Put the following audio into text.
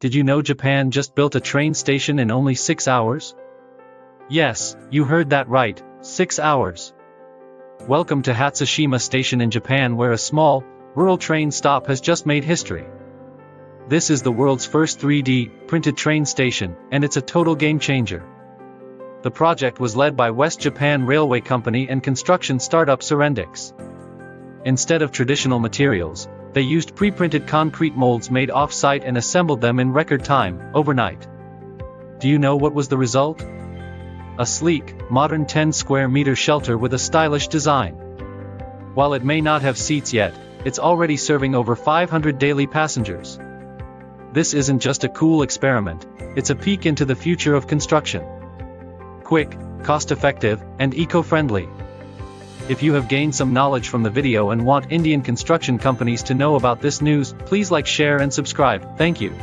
Did you know Japan just built a train station in only 6 hours? Yes, you heard that right, 6 hours. Welcome to Hatsushima Station in Japan, where a small, rural train stop has just made history. This is the world's first 3D printed train station, and it's a total game changer. The project was led by West Japan Railway Company and construction startup Serendix. Instead of traditional materials, they used pre-printed concrete molds made off-site and assembled them in record time, overnight. Do you know what was the result? A sleek, modern 10-square-meter shelter with a stylish design. While it may not have seats yet, it's already serving over 500 daily passengers. This isn't just a cool experiment, it's a peek into the future of construction. Quick, cost-effective, and eco-friendly. If you have gained some knowledge from the video and want Indian construction companies to know about this news, please like, share and subscribe. Thank you.